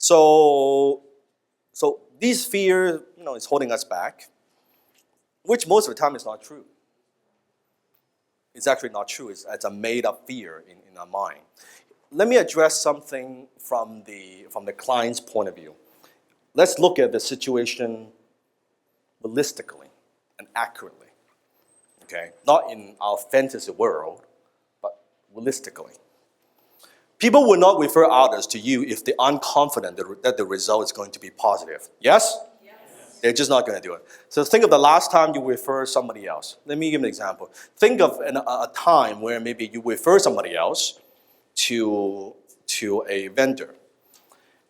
So these fear, is holding us back, which most of the time is not true. It's actually not true. It's a made-up fear in our mind. Let me address something from the client's point of view. Let's look at the situation realistically and accurately. Okay, not in our fantasy world, but realistically. People will not refer others to you if they aren't confident that the result is going to be positive. Yes? Yes. They're just not going to do it. So think of the last time you refer somebody else. Let me give an example. Think of a time where maybe you refer somebody else to a vendor.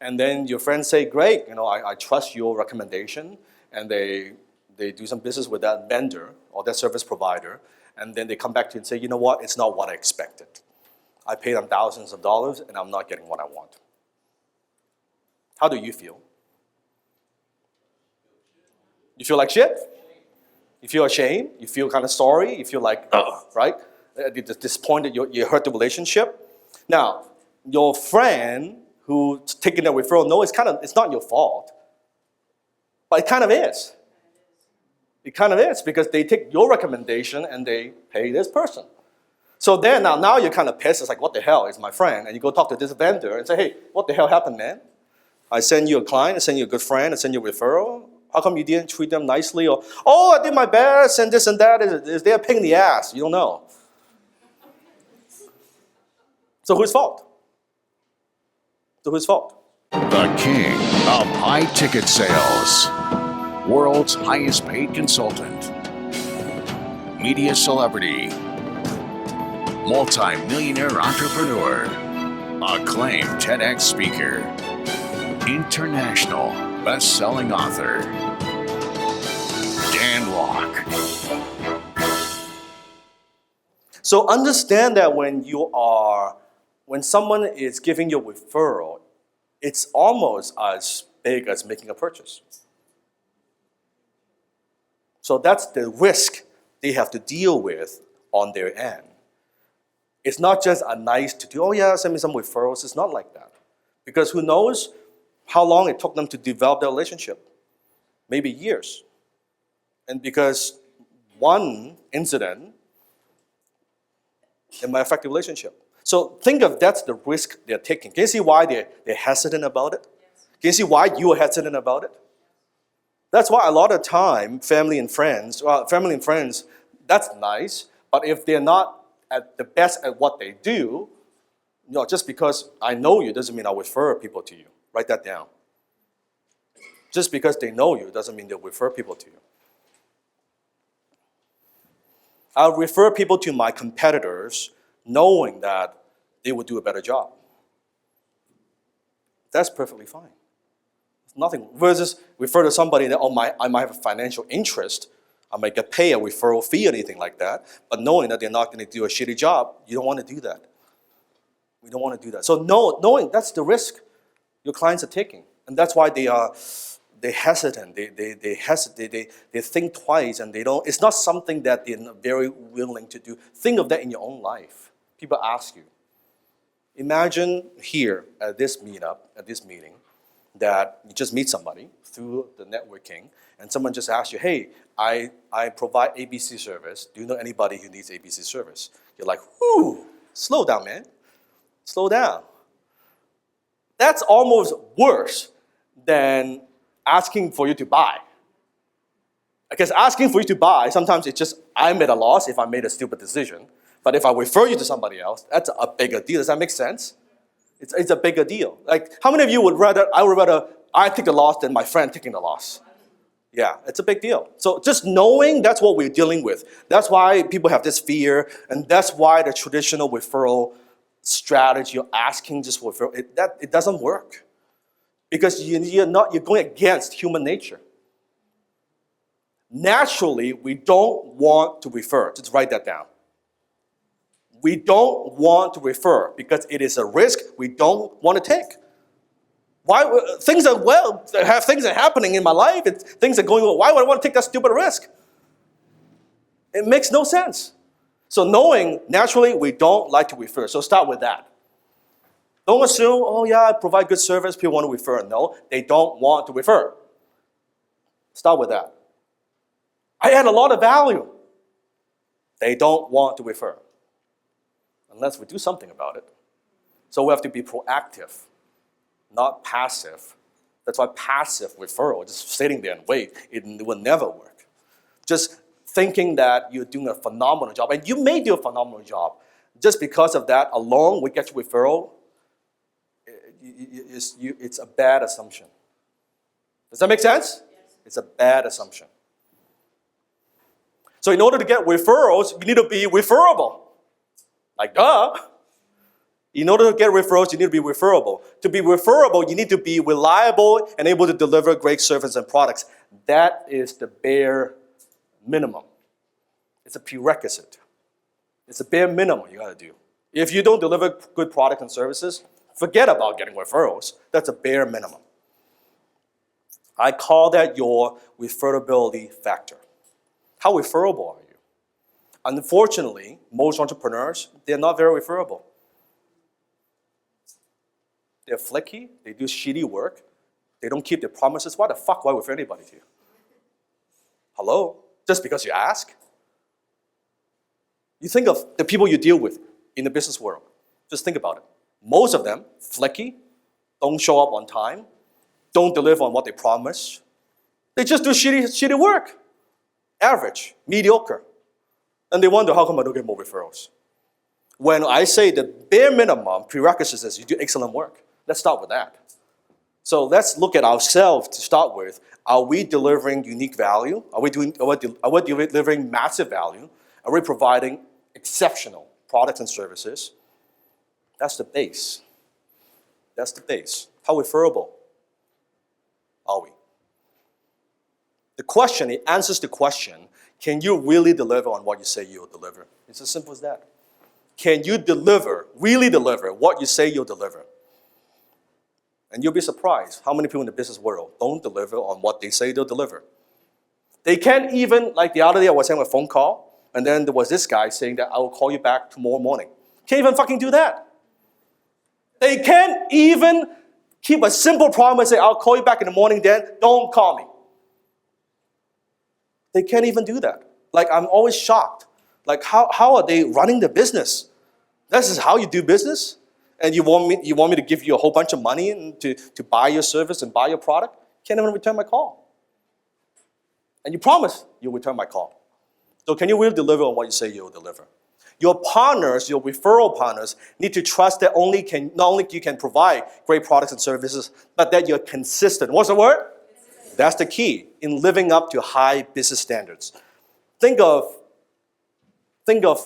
And then your friends say, great, I trust your recommendation, and they do some business with that vendor or that service provider, and then they come back to you and say, you know what, it's not what I expected. I paid them thousands of dollars and I'm not getting what I want. How do you feel? You feel like shit? You feel ashamed? You feel kind of sorry? You feel like, right? You're disappointed, you hurt the relationship. Now, your friend who's taking a referral, no, it's not your fault. But it kind of is. It kind of is, because they take your recommendation and they pay this person. So then now you're kind of pissed. It's like, what the hell is my friend? And you go talk to this vendor and say, hey, what the hell happened, man? I send you a client, I send you a good friend, I send you a referral. How come you didn't treat them nicely? Or, I did my best and this and that. Is they a pain in the ass? You don't know. So whose fault? The king of high-ticket sales. World's highest paid consultant. Media celebrity. Multi-millionaire entrepreneur. Acclaimed TEDx speaker. International best-selling author. Dan Lok. So understand that when someone is giving you a referral, it's almost as big as making a purchase. So that's the risk they have to deal with on their end. It's not just a nice to do, send me some referrals. It's not like that. Because who knows how long it took them to develop their relationship? Maybe years. And because one incident, it might affect the relationship. So think of that's the risk they're taking. Can you see why they're hesitant about it? Yes. Can you see why you are hesitant about it? That's why a lot of time, family and friends, that's nice, but if they're not at the best at what they do, just because I know you doesn't mean I'll refer people to you. Write that down. Just because they know you doesn't mean they'll refer people to you. I'll refer people to my competitors knowing that they will do a better job. That's perfectly fine. Nothing. Versus refer to somebody that, I might have a financial interest, I might get paid a referral fee or anything like that, but knowing that they're not going to do a shitty job, you don't want to do that. We don't want to do that. So knowing that's the risk your clients are taking. And that's why they're hesitant. They hesitate. They think twice, and it's not something that they're very willing to do. Think of that in your own life. People ask you. Imagine here at this meeting, that you just meet somebody through the networking, and someone just asks you, hey, I provide ABC service. Do you know anybody who needs ABC service? You're like, whoo, slow down, man. Slow down. That's almost worse than asking for you to buy. Because asking for you to buy, sometimes it's just, I'm at a loss if I made a stupid decision. But if I refer you to somebody else, that's a bigger deal. Does that make sense? It's a bigger deal. Like, how many of you would rather I take the loss than my friend taking the loss? Yeah, it's a big deal. So just knowing that's what we're dealing with. That's why people have this fear, and that's why the traditional referral strategy of asking just for referral, it doesn't work. Because you're going against human nature. Naturally, we don't want to refer. Just write that down. We don't want to refer because it is a risk we don't want to take. Things are happening in my life, things are going well. Why would I want to take that stupid risk? It makes no sense. So knowing, naturally, we don't like to refer. So start with that. Don't assume, oh yeah, I provide good service, people want to refer. No, they don't want to refer. Start with that. I add a lot of value. They don't want to refer. Unless we do something about it. So we have to be proactive, not passive. That's why passive referral, just sitting there and wait, it will never work. Just thinking that you're doing a phenomenal job, and you may do a phenomenal job. Just because of that alone, we get you referral, it's a bad assumption. Does that make sense? Yes. It's a bad assumption. So in order to get referrals, you need to be referable. Like, duh. In order to get referrals, you need to be referable. To be referable, you need to be reliable and able to deliver great service and products. That is the bare minimum. It's a prerequisite. It's a bare minimum you gotta do. If you don't deliver good products and services, forget about getting referrals. That's a bare minimum. I call that your referability factor. How referable are you? Unfortunately, most entrepreneurs, they're not very referable. They're flaky, they do shitty work, they don't keep their promises. Why the fuck would I refer anybody to you? Hello? Just because you ask? You think of the people you deal with in the business world. Just think about it. Most of them, flaky, don't show up on time, don't deliver on what they promise. They just do shitty work. Average, mediocre. And they wonder, how come I don't get more referrals? When I say the bare minimum prerequisite is you do excellent work. Let's start with that. So let's look at ourselves to start with. Are we delivering unique value? Are we delivering massive value? Are we providing exceptional products and services? That's the base. That's the base. How referable are we? The question, it answers the question, can you really deliver on what you say you'll deliver? It's as simple as that. Can you really deliver what you say you'll deliver? And you'll be surprised how many people in the business world don't deliver on what they say they'll deliver. They can't even, like the other day I was having a phone call, and then there was this guy saying that I will call you back tomorrow morning. Can't even fucking do that. They can't even keep a simple promise, say I'll call you back in the morning then, don't call me. They can't even do that. Like, I'm always shocked. Like, how are they running the business? This is how you do business? And you want me to give you a whole bunch of money and to buy your service and buy your product? Can't even return my call. And you promise you'll return my call. So can you really deliver on what you say you'll deliver? Your partners, your referral partners, need to trust that not only you can provide great products and services, but that you're consistent. What's the word? That's the key in living up to high business standards. Think of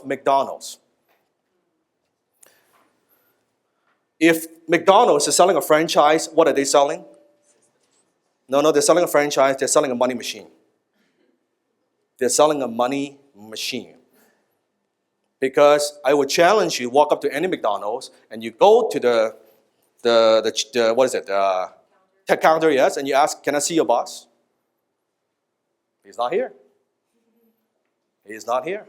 McDonald's. If McDonald's is selling a franchise, what are they selling? No, they're selling a franchise, they're selling a money machine. They're selling a money machine. Because I would challenge you, walk up to any McDonald's and you go to the tech counter, yes, and you ask, can I see your boss? He's not here. He's not here.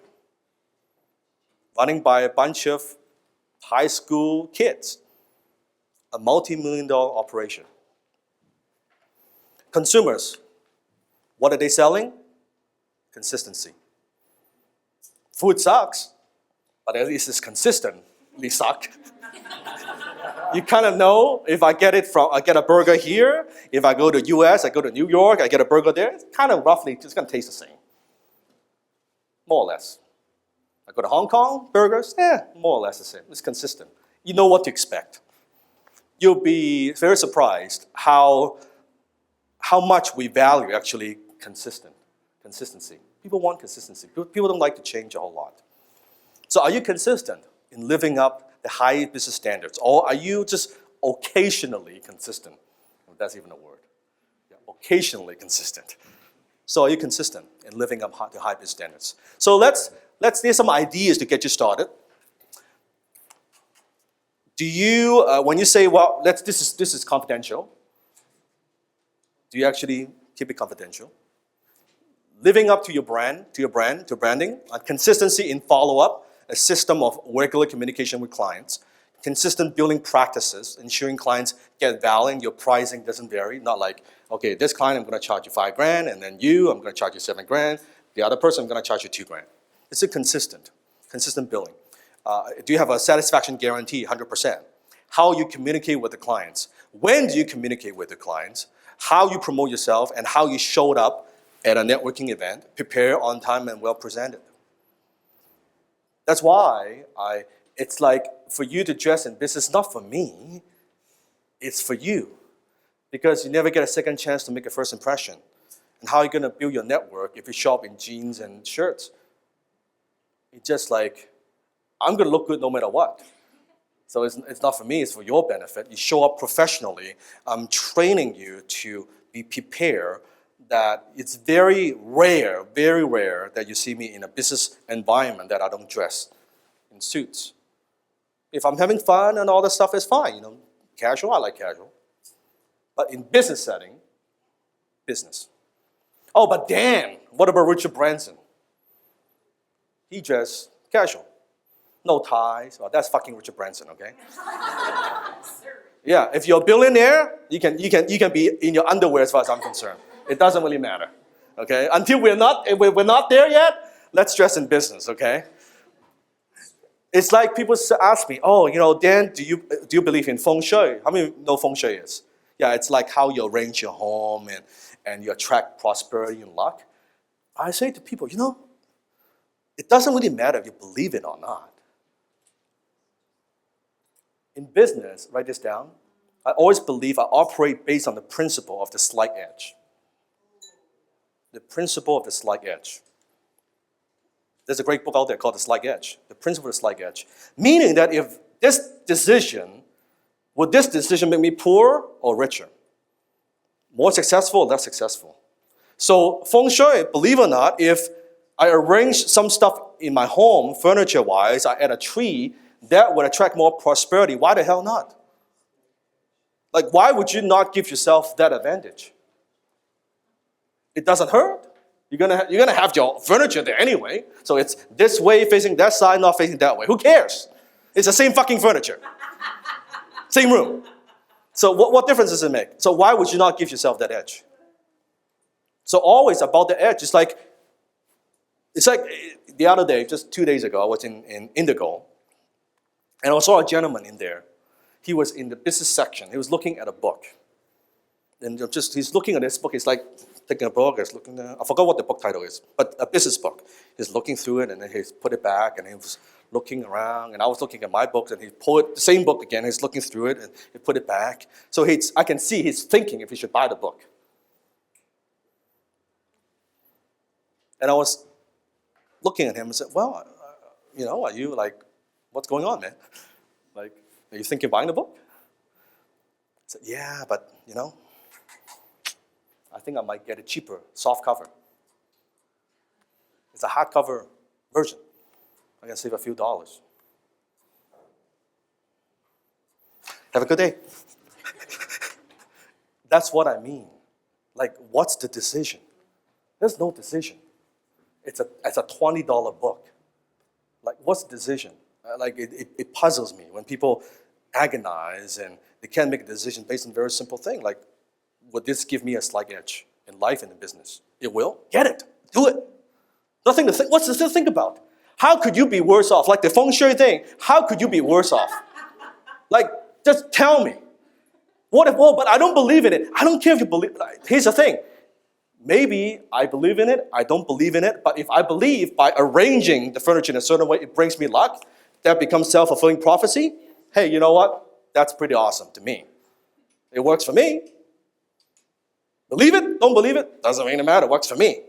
Running by a bunch of high school kids. A multi-million-dollar operation. Consumers, what are they selling? Consistency. Food sucks, but at least it's consistently suck. You kind of know if I get a burger here, if I go to US, I go to New York, I get a burger there, it's kind of roughly, it's going to taste the same. More or less. I go to Hong Kong, burgers, more or less the same. It's consistent. You know what to expect. You'll be very surprised how much we value actually consistency. People want consistency. People don't like to change a whole lot. So are you consistent in living up the high business standards? Or are you just occasionally consistent? If that's even a word. Yeah, occasionally consistent. So are you consistent in living up to high business standards? So there's some ideas to get you started. Do you, when you say, well, this is confidential, do you actually keep it confidential? Living up to your branding, consistency in follow-up, a system of regular communication with clients, consistent billing practices, ensuring clients get value and your pricing doesn't vary. Not like, okay, this client I'm going to charge you $5,000, and then I'm going to charge you $7,000. The other person I'm going to charge you $2,000. It's a consistent billing. Do you have a satisfaction guarantee? 100%. How you communicate with the clients. When do you communicate with the clients? How you promote yourself and how you showed up at a networking event, prepare on time and well presented. That's why it's like for you to dress in business, not for me, it's for you. Because you never get a second chance to make a first impression. And how are you going to build your network if you shop in jeans and shirts? It's just like, I'm going to look good no matter what. So it's not for me, it's for your benefit. You show up professionally. I'm training you to be prepared that it's very rare that you see me in a business environment that I don't dress in suits. If I'm having fun and all that stuff is fine, casual, I like casual. But in business setting, business. Oh, but Dan, what about Richard Branson? He dressed casual. No ties. Well, that's fucking Richard Branson, okay? Yeah, if you're a billionaire, you can be in your underwear as far as I'm concerned. It doesn't really matter, okay? Until we're not there yet, let's dress in business, okay? It's like people ask me, oh, Dan, do you believe in feng shui? How many know feng shui is? Yeah, it's like how you arrange your home and you attract prosperity and luck. I say to people, it doesn't really matter if you believe it or not. In business, write this down, I always believe I operate based on the principle of the slight edge. The principle of the slight edge. There's a great book out there called The Slight Edge. The principle of the slight edge. Meaning that if would this decision make me poorer or richer? More successful or less successful? So feng shui, believe it or not, if I arrange some stuff in my home, furniture-wise, I add a tree, that would attract more prosperity. Why the hell not? Like, why would you not give yourself that advantage? It doesn't hurt. You're gonna have your furniture there anyway. So it's this way facing that side, not facing that way. Who cares? It's the same fucking furniture. Same room. So what difference does it make? So why would you not give yourself that edge? So always about the edge. It's like the other day, just 2 days ago, I was in Indigo. And I saw a gentleman in there. He was in the business section. He was looking at a book. And he's looking at this book. He's like taking a book. He's looking at, I forgot what the book title is, but a business book. He's looking through it and then he's put it back and he was looking around. And I was looking at my books and he pulled the same book again. He's looking through it and he put it back. So I can see he's thinking if he should buy the book. And I was looking at him and said, well, are you like, what's going on, man? Like, are you thinking of buying the book? I said, yeah, but, I think I might get it cheaper, soft cover. It's a hardcover version. I can save a few dollars. Have a good day. That's what I mean. Like, what's the decision? There's no decision. It's a $20 book. Like, what's the decision? Like, it puzzles me when people agonize and they can't make a decision based on a very simple thing. Like, would this give me a slight edge in life and in business? It will. Get it. Do it. Nothing to think. What's there to think about? How could you be worse off? Like the feng shui thing. How could you be worse off? Like, just tell me. What if, but I don't believe in it. I don't care if you believe. Here's the thing. Maybe I believe in it, I don't believe in it, but if I believe by arranging the furniture in a certain way, it brings me luck, that becomes self-fulfilling prophecy, hey, you know what? That's pretty awesome to me. It works for me. Believe it, don't believe it, doesn't really matter, it works for me.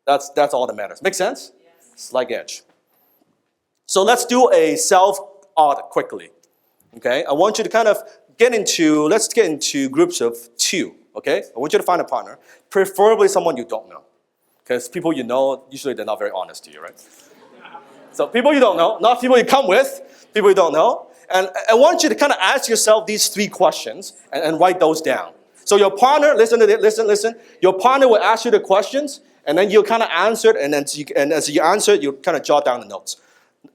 That's all that matters. Make sense? Yes. Slight edge. So let's do a self-audit quickly. Okay? I want you to kind of let's get into groups of 2. Okay? I want you to find a partner, preferably someone you don't know. Because people you know, usually they're not very honest to you, right? So people you don't know, not people you come with, people you don't know. And I want you to kind of ask yourself these 3 questions and write those down. So your partner, listen. Your partner will ask you the questions, and then you'll kind of answer it, and as you answer it, you kind of jot down the notes.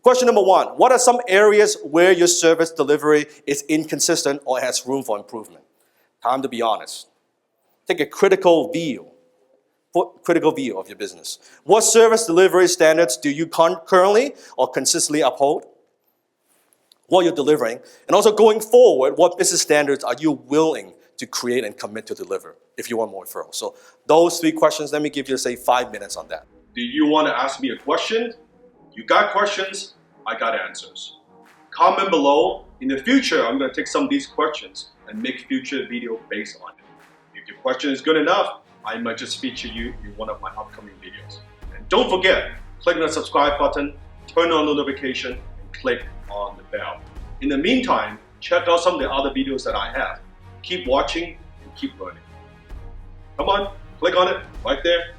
Question number 1, what are some areas where your service delivery is inconsistent or has room for improvement? Time to be honest. Take a critical view of your business. What service delivery standards do you currently or consistently uphold? What you're delivering, and also going forward, what business standards are you willing to create and commit to deliver if you want more referrals? So those 3 questions, let me give you, say, 5 minutes on that. Do you want to ask me a question? You got questions, I got answers. Comment below. In the future, I'm going to take some of these questions and make future video based on it. If your question is good enough, I might just feature you in one of my upcoming videos. And don't forget, click on the subscribe button, turn on notification, and click on the bell. In the meantime, check out some of the other videos that I have. Keep watching and keep learning. Come on, click on it right there.